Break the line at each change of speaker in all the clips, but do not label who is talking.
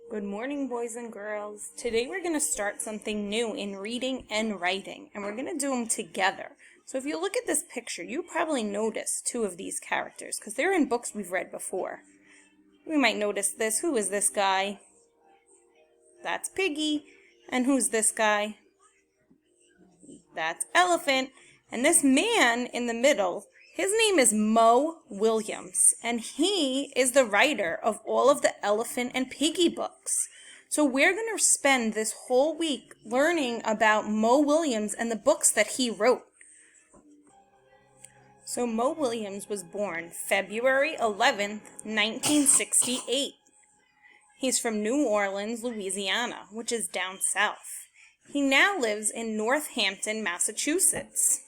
Good morning, boys and girls. Today we're going to start something new in reading and writing, and we're going to do them together. So if you look at this picture, you probably notice two of these characters because they're in books we've read before. We might notice this. Who is this guy? That's Piggy. And who's this guy? That's Elephant. And this man in the middle, his name is Mo Willems, and he is the writer of all of the Elephant and Piggy books. So we're going to spend this whole week learning about Mo Willems and the books that he wrote. So Mo Willems was born February 11th, 1968. He's from New Orleans, Louisiana, which is down south. He now lives in Northampton, Massachusetts.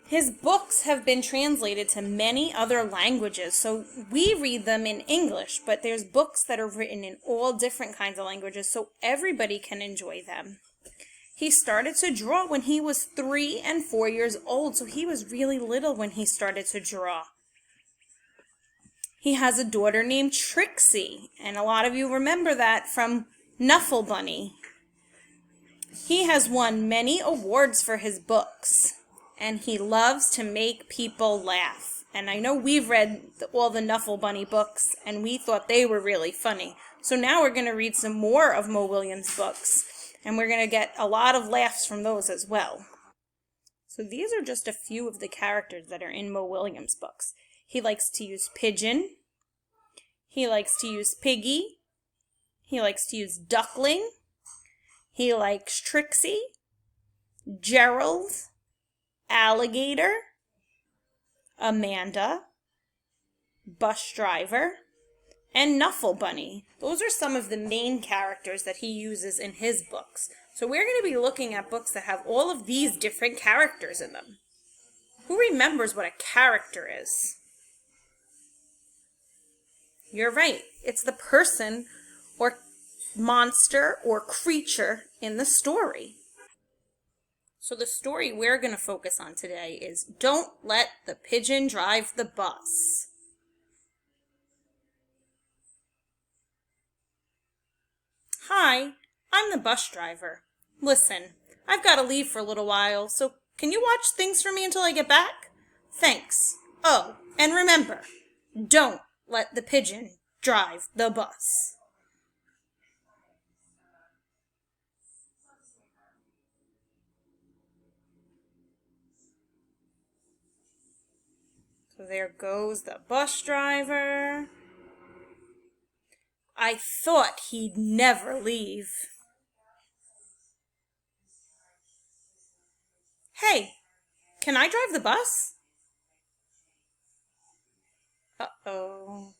His books have been translated to many other languages, so we read them in English, but there's books that are written in all different kinds of languages, so everybody can enjoy them. He started to draw when he was 3 and 4 years old, so he was really little when he started to draw. He has a daughter named Trixie, and a lot of you remember that from Nuffle Bunny. He has won many awards for his books. And he loves to make people laugh. And I know we've read all the Nuffle Bunny books, and we thought they were really funny. So now we're going to read some more of Mo Willems' books, and we're going to get a lot of laughs from those as well. So these are just a few of the characters that are in Mo Willems' books. He likes to use pigeon. He likes to use piggy. He likes to use duckling. He likes Trixie, Gerald, alligator, Amanda, bus driver, and Nuffle Bunny. Those are some of the main characters that he uses in his books. So we're going to be looking at books that have all of these different characters in them. Who remembers what a character is? You're right. It's the person or monster or creature in the story. So the story we're going to focus on today is Don't Let the Pigeon Drive the Bus. Hi, I'm the bus driver. Listen, I've got to leave for a little while, so can you watch things for me until I get back? Thanks. Oh, and remember, don't let the pigeon drive the bus. So there goes the bus driver. I thought he'd never leave. Hey, can I drive the bus? Uh-oh.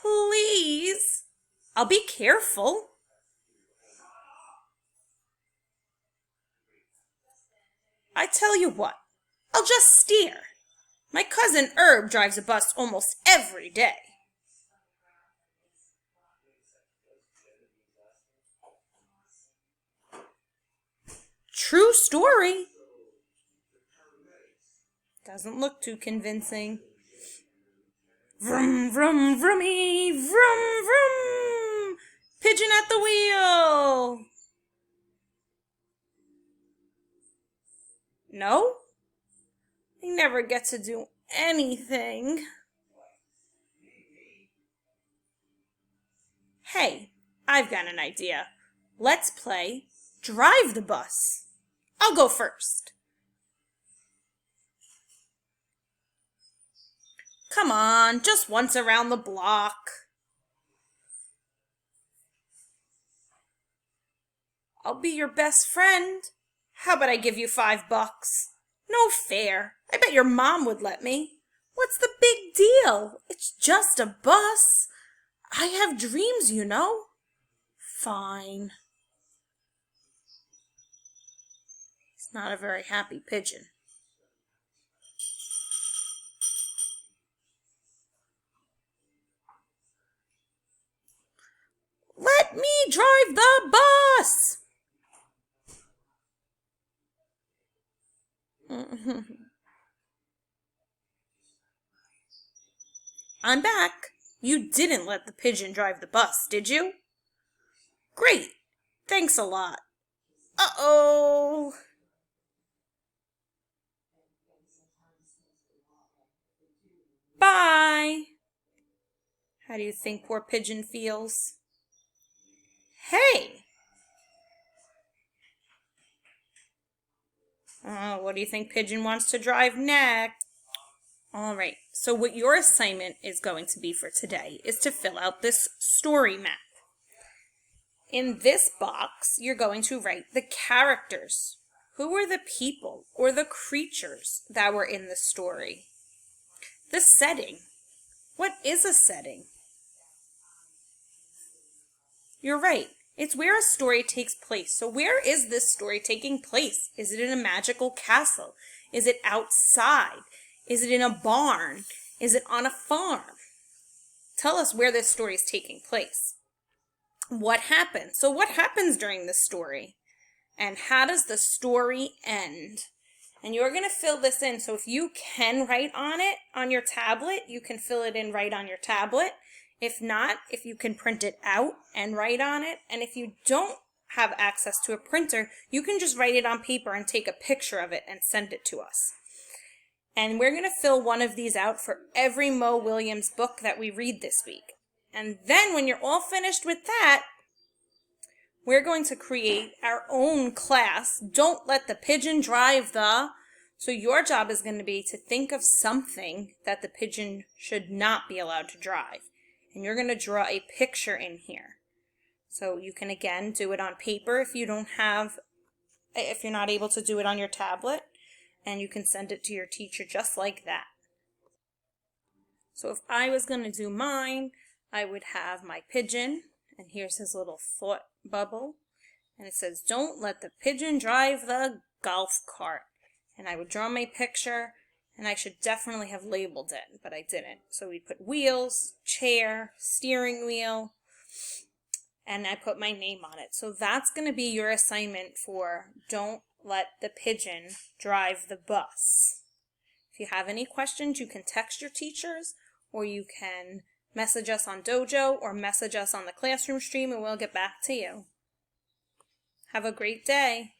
Please. I'll be careful. I tell you what, I'll just steer. My cousin Herb drives a bus almost every day. True story. Doesn't look too convincing. Vroom, vroom, vroomy, vroom, vroom. Pigeon at the wheel. No? They never get to do anything. Hey, I've got an idea. Let's play Drive the Bus. I'll go first. Come on, just once around the block. I'll be your best friend. How about I give you $5? No fair. I bet your mom would let me. What's the big deal? It's just a bus. I have dreams, you know. Fine. He's not a very happy pigeon. Let me drive the bus! I'm back. You didn't let the pigeon drive the bus, did you? Great. Thanks a lot. Uh-oh. Bye. How do you think poor pigeon feels? Hey. What do you think pigeon wants to drive next? All right. So what your assignment is going to be for today is to fill out this story map. In this box, you're going to write the characters. Who were the people or the creatures that were in the story? The setting. What is a setting? You're right. It's where a story takes place. So where is this story taking place? Is it in a magical castle? Is it outside? Is it in a barn? Is it on a farm? Tell us where this story is taking place. What happens? So what happens during this story? And how does the story end? And you're going to fill this in. So if you can write on it on your tablet, you can fill it in right on your tablet. If not, if you can print it out and write on it. And if you don't have access to a printer, you can just write it on paper and take a picture of it and send it to us. And we're going to fill one of these out for every Mo Willems book that we read this week. And then when you're all finished with that, we're going to create our own class. Don't let the pigeon drive the... So your job is going to be to think of something that the pigeon should not be allowed to drive. And you're going to draw a picture in here. So you can again do it on paper if you're not able to do it on your tablet. And you can send it to your teacher just like that. So if I was going to do mine, I would have my pigeon, and here's his little thought bubble, and it says, "Don't let the pigeon drive the golf cart." And I would draw my picture, and I should definitely have labeled it, but I didn't. So we put wheels, chair, steering wheel, and I put my name on it. So that's going to be your assignment for Don't Let the Pigeon Drive the Bus. If you have any questions, you can text your teachers, or you can message us on Dojo or message us on the classroom stream and we'll get back to you. Have a great day.